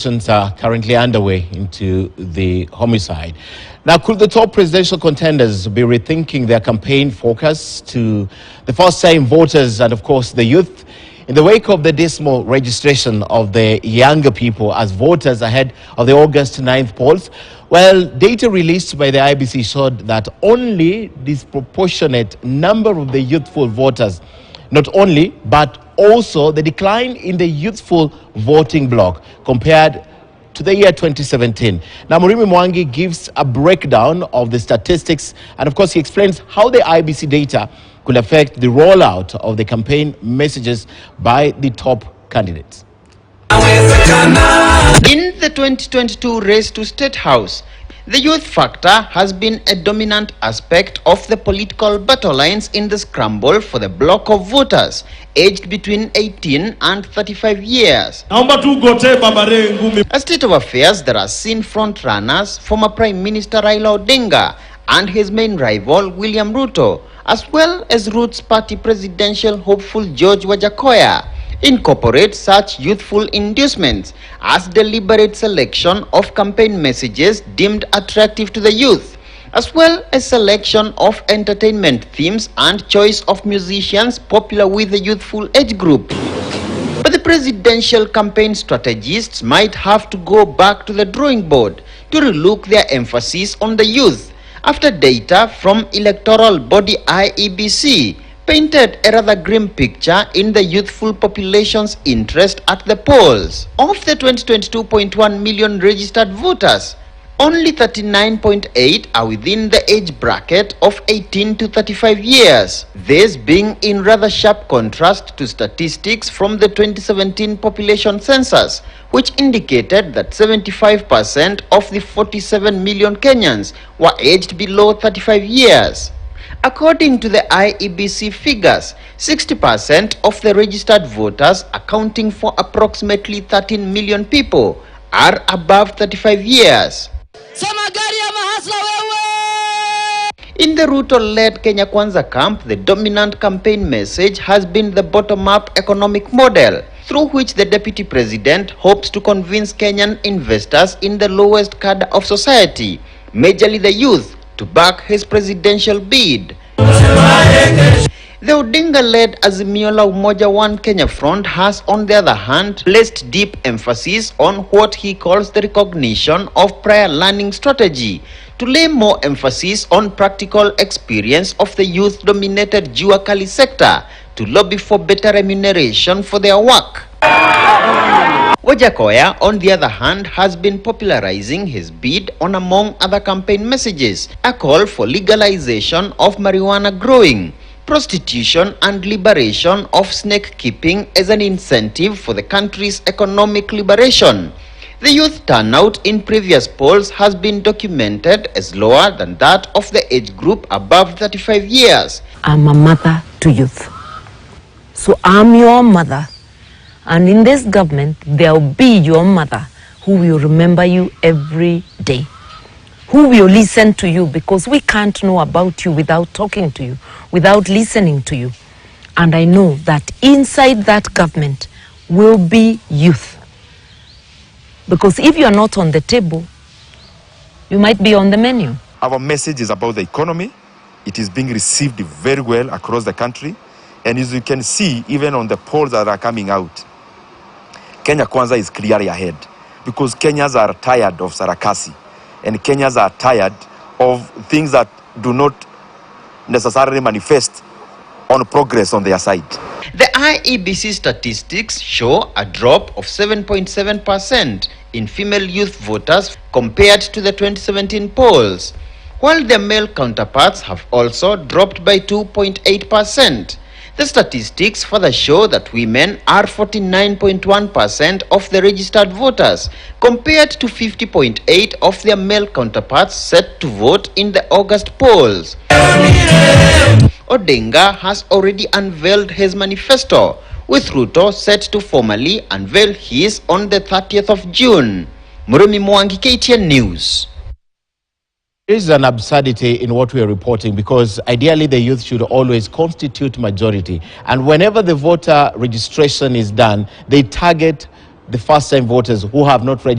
Are currently underway into the homicide. Now, could the top presidential contenders be rethinking their campaign focus to the first-time voters and, of course, the youth in the wake of the dismal registration of the younger people as voters ahead of the August 9th polls? Well, data released by the IEBC showed that only disproportionate number of the youthful voters, not only, but also the decline in the youthful voting bloc compared to the year 2017. Now, Murimi Mwangi gives a breakdown of the statistics, and of course he explains how the IEBC data could affect the rollout of the campaign messages by the top candidates. In the 2022 race to State House, the youth factor has been a dominant aspect of the political battle lines in the scramble for the block of voters aged between 18 and 35 years. A state of affairs that has seen front-runners, former Prime Minister Raila Odinga and his main rival William Ruto, as well as Roots Party presidential hopeful George Wajackoyah, incorporate such youthful inducements as deliberate selection of campaign messages deemed attractive to the youth, as well as selection of entertainment themes and choice of musicians popular with the youthful age group. But the presidential campaign strategists might have to go back to the drawing board to relook their emphasis on the youth after data from electoral body IEBC painted a rather grim picture in the youthful population's interest at the polls. Of the 22.1 million registered voters, only 39.8 are within the age bracket of 18 to 35 years, this being in rather sharp contrast to statistics from the 2017 population census, which indicated that 75% of the 47 million Kenyans were aged below 35 years. According to the IEBC figures, 60% of the registered voters, accounting for approximately 13 million people, are above 35 years. In the Ruto-led Kenya Kwanza camp, the dominant campaign message has been the bottom-up economic model, through which the deputy president hopes to convince Kenyan investors in the lowest cadre of society, majorly the youth, to back his presidential bid. The Odinga-led Azimio la Umoja One Kenya Front has, on the other hand, placed deep emphasis on what he calls the recognition of prior learning strategy, to lay more emphasis on practical experience of the youth-dominated Jua Kali sector, to lobby for better remuneration for their work. Wajackoyah, on the other hand, has been popularizing his bid on, among other campaign messages, a call for legalization of marijuana growing, prostitution and liberation of snake keeping as an incentive for the country's economic liberation. The youth turnout in previous polls has been documented as lower than that of the age group above 35 years. I'm a mother to youth. So I'm your mother. And in this government, there will be your mother who will remember you every day, who will listen to you, because we can't know about you without talking to you, without listening to you. And I know that inside that government will be youth. Because if you are not on the table, you might be on the menu. Our message is about the economy. It is being received very well across the country. And as you can see, even on the polls that are coming out, Kenya Kwanza is clearly ahead, because Kenyans are tired of Sarakasi, and Kenyans are tired of things that do not necessarily manifest on progress on their side. The IEBC statistics show a drop of 7.7% in female youth voters compared to the 2017 polls, while their male counterparts have also dropped by 2.8%. The statistics further show that women are 49.1% of the registered voters, compared to 50.8% of their male counterparts set to vote in the August polls. Odinga has already unveiled his manifesto, with Ruto set to formally unveil his on the 30th of June. Murimi Mwangi, KTN News. There is an absurdity in what we are reporting, because ideally the youth should always constitute majority. And whenever the voter registration is done, they target the first-time voters who have not registered